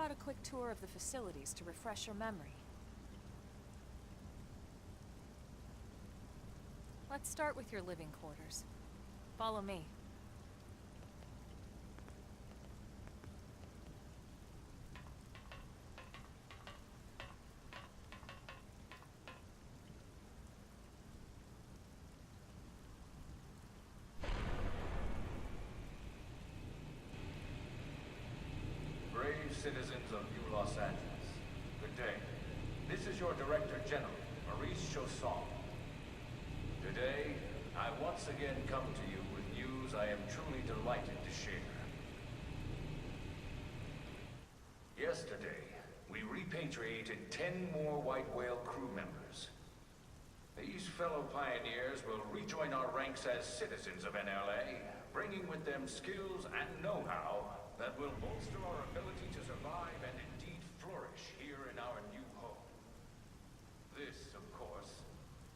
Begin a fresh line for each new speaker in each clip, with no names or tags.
about a quick tour of the facilities to refresh your memory? Let's start with your living quarters. Follow me.
Citizens of New Los Angeles, good day. This is your Director General, Maurice Chausson. Today, I once again come to you with news I am truly delighted to share. Yesterday, we repatriated 10 more White Whale crew members. These fellow pioneers will rejoin our ranks as citizens of NLA, bringing with them skills and know-how that will bolster our ability to survive and indeed flourish here in our new home. This, of course,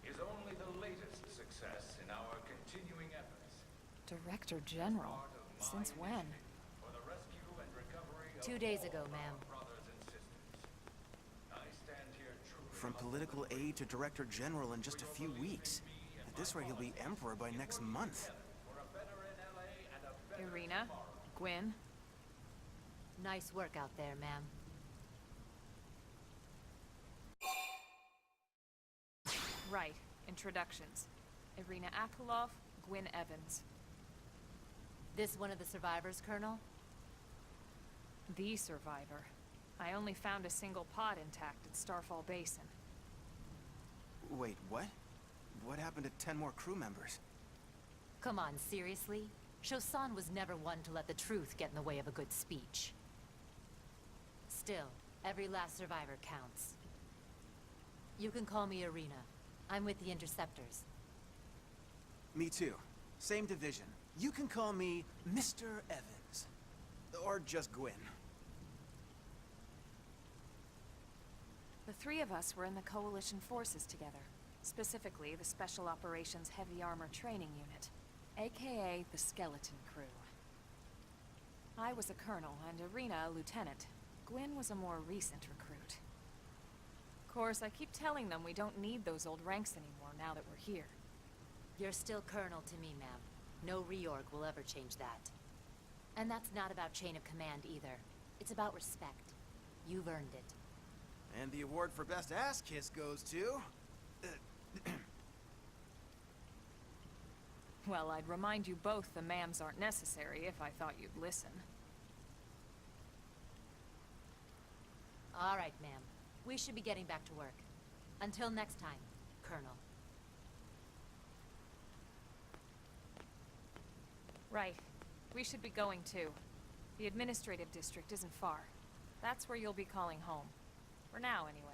is only the latest success in our continuing efforts.
Director General? Since when?
For the rescue and recovery of
2 days ago, ma'am.
brothers and sisters. I stand here truly
From political aide to Director General in just a few weeks. At this rate, he'll be Emperor by next month.
for a better NLA and a better
Irina? Gwyn?
Nice work out there, ma'am.
Right. Introductions. Irina Akulov, Gwyn Evans.
This one of the survivors, Colonel?
The survivor. I only found a single pod intact at Starfall Basin.
Wait, what? What happened to 10 more crew members?
Come on, seriously? Chausson was never one to let the truth get in the way of a good speech. Still, every last survivor counts. You can call me Irina. I'm with the Interceptors.
Me too. Same division. You can call me Mr. Evans. Or just Gwyn.
The three of us were in the Coalition forces together. Specifically, the Special Operations Heavy Armor Training Unit, aka the Skeleton Crew. I was a colonel, and Irina a lieutenant. Gwyn was a more recent recruit. Of course, I keep telling them we don't need those old ranks anymore now that we're here.
You're still Colonel to me, ma'am. No reorg will ever change that. And that's not about chain of command either. It's about respect. You've earned it.
And the award for Best Ass Kiss goes to...
Well, I'd remind you both the ma'ams aren't necessary if I thought you'd listen.
All right, ma'am. We should be getting back to work. Until next time, Colonel.
Right. We should be going too. The administrative district isn't far. That's where you'll be calling home. For now, anyway.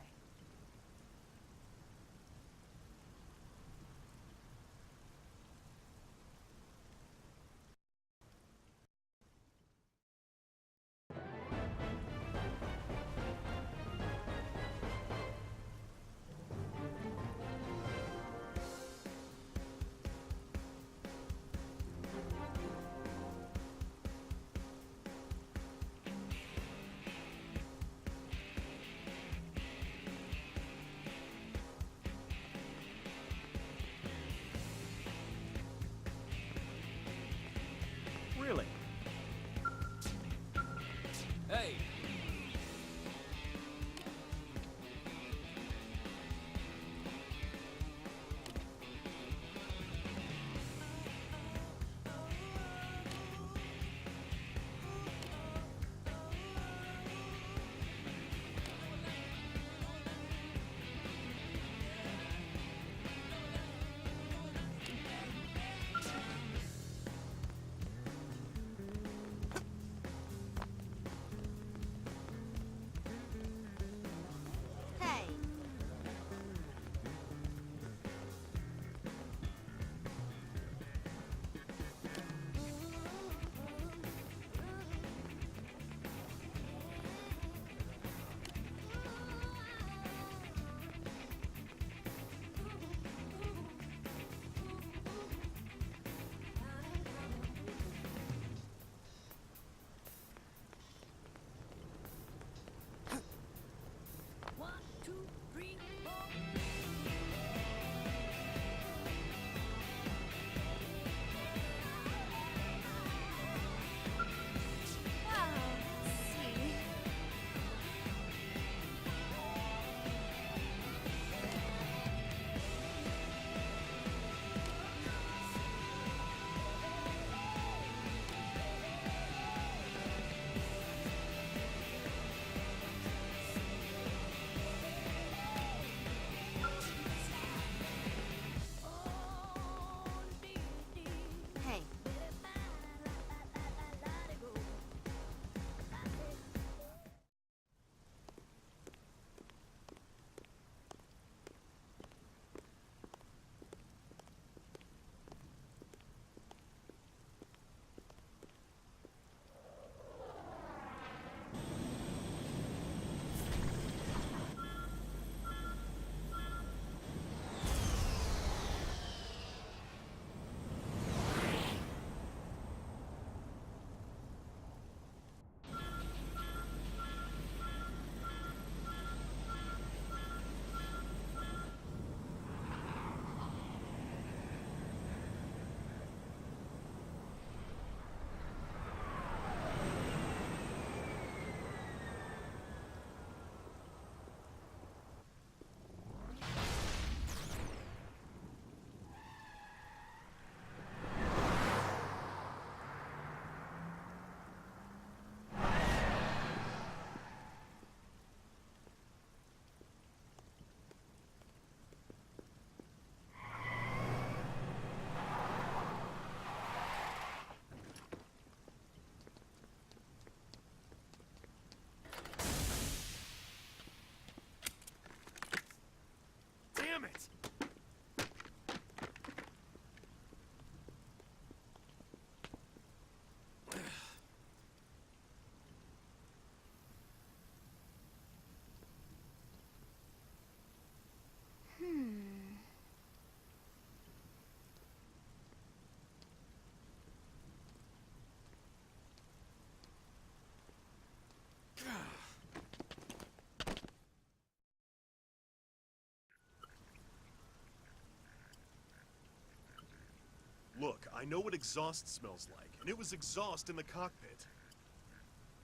I know what exhaust smells like, and it was exhaust in the cockpit.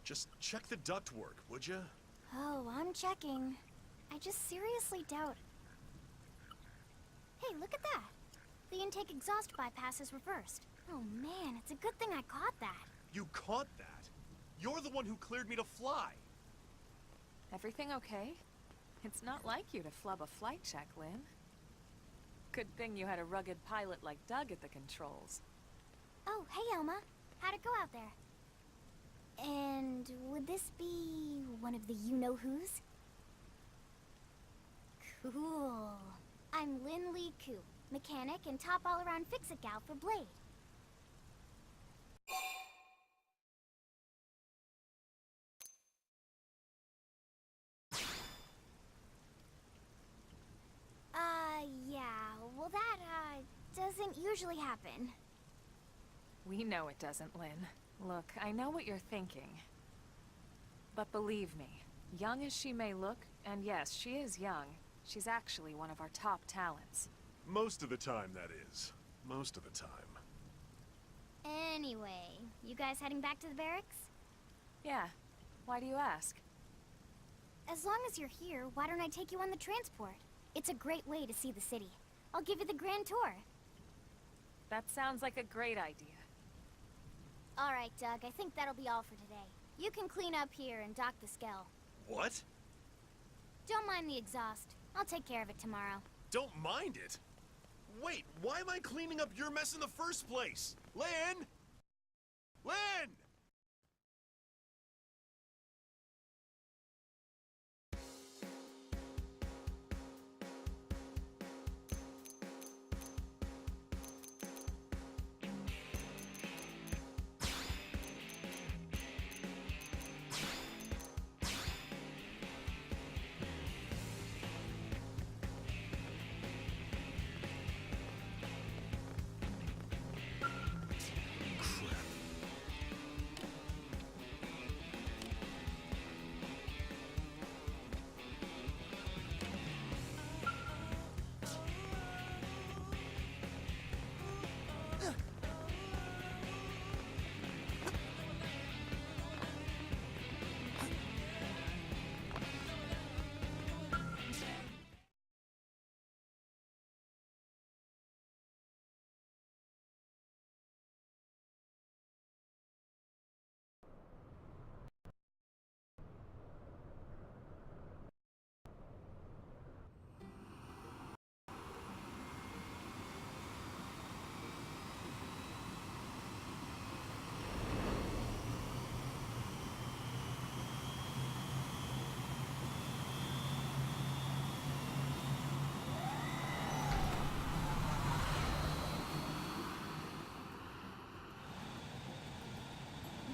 Just check the ductwork, would ya?
Oh, I'm checking. I just seriously doubt... Hey, look at that! The intake exhaust bypass is reversed. Oh man, it's a good thing I caught that.
You caught that? You're the one who cleared me to fly.
Everything okay? It's not like you to flub a flight check, Lynn. Good thing you had a rugged pilot like Doug at the controls.
Oh, hey Elma. How'd it go out there? And would this be one of the you-know-whos? Cool. I'm Lynn Lee Koo, mechanic and top all-around fix-it gal for Blade. Yeah, well that, doesn't usually happen.
We know it doesn't, Lynn. Look, I know what you're thinking. But believe me, young as she may look, and yes, she is young, she's actually one of our top talents.
Most of the time, that is. Most of the time.
Anyway, you guys heading back to the barracks?
Yeah. Why do you ask?
As long as you're here, why don't I take you on the transport? It's a great way to see the city. I'll give you the grand tour.
That sounds like a great idea.
All right, Doug, I think that'll be all for today. You can clean up here and dock the Skell.
What?
Don't mind the exhaust. I'll take care of it tomorrow.
Don't mind it? Wait, why am I cleaning up your mess in the first place? Lynn! Lynn!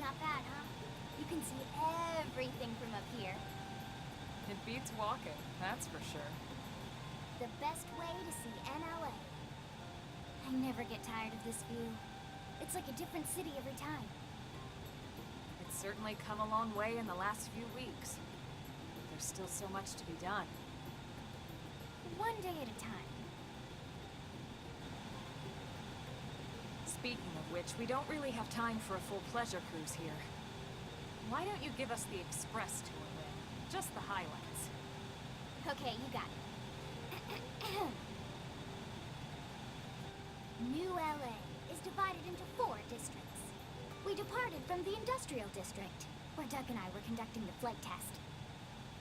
Not bad, huh? You can see everything from up here.
It beats walking, that's for sure.
The best way to see NLA. I never get tired of this view. It's like a different city every time.
It's certainly come a long way in the last few weeks. There's still so much to be done.
One day at a time.
Speaking of which, we don't really have time for a full pleasure cruise here. Why don't you give us the express tour, Lynn? Just the highlights.
Okay, you got it. New LA is divided into 4 districts. We departed from the industrial district, where Doug and I were conducting the flight test.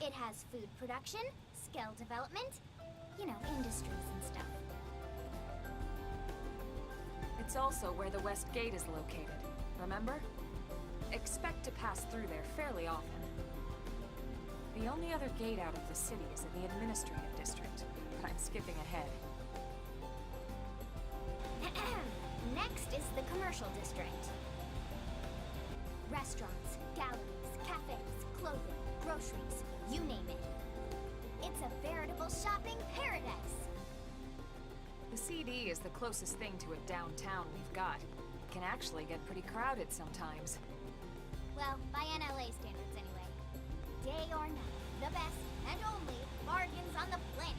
It has food production, skill development, you know, industries and stuff.
It's also where the West Gate is located, remember? Expect to pass through there fairly often. The only other gate out of the city is in the administrative district, but I'm skipping ahead.
Next is the commercial district. Restaurants, galleries, cafes, clothing, groceries, you name it. It's a veritable shopping paradise.
The CD is the closest thing to a downtown we've got. It can actually get pretty crowded sometimes.
Well, by NLA standards anyway. Day or night, the best and only bargains on the planet.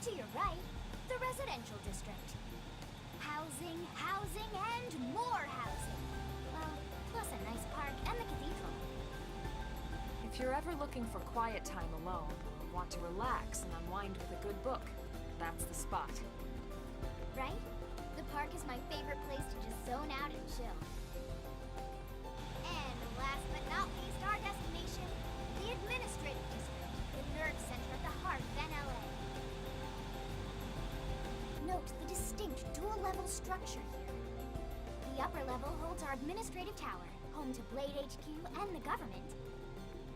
To your right, the residential district. Housing, housing, and more housing. Well, plus a nice park and the cathedral.
If you're ever looking for quiet time alone, or want to relax and unwind with a good book, that's the spot.
Right? The park is my favorite place to just zone out and chill. And last but not least, our destination, the Administrative District, the nerve center at the heart of NLA. Note the distinct dual-level structure here. The upper level holds our administrative tower, home to Blade HQ and the government.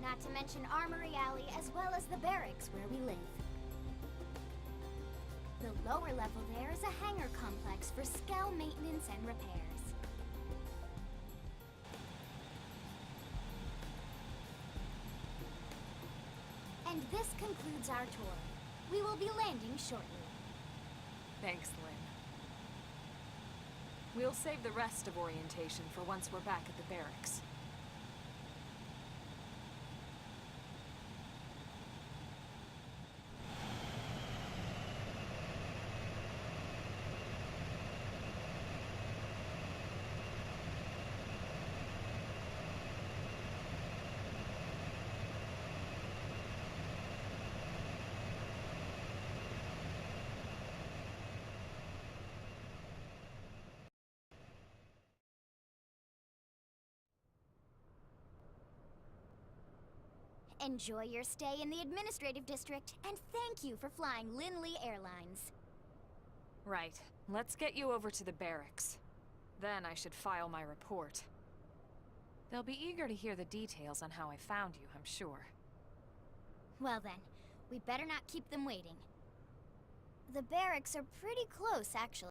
Not to mention Armory Alley, as well as the barracks where we live. The lower level there is a hangar complex for Skell maintenance and repairs. And this concludes our tour. We will be landing shortly.
Thanks, Lynn. We'll save the rest of orientation for once we're back at the barracks.
Enjoy your stay in the Administrative District, and thank you for flying Lindley Airlines.
Right. Let's get you over to the barracks. Then I should file my report. They'll be eager to hear the details on how I found you, I'm sure.
Well then, we better not keep them waiting. The barracks are pretty close, actually.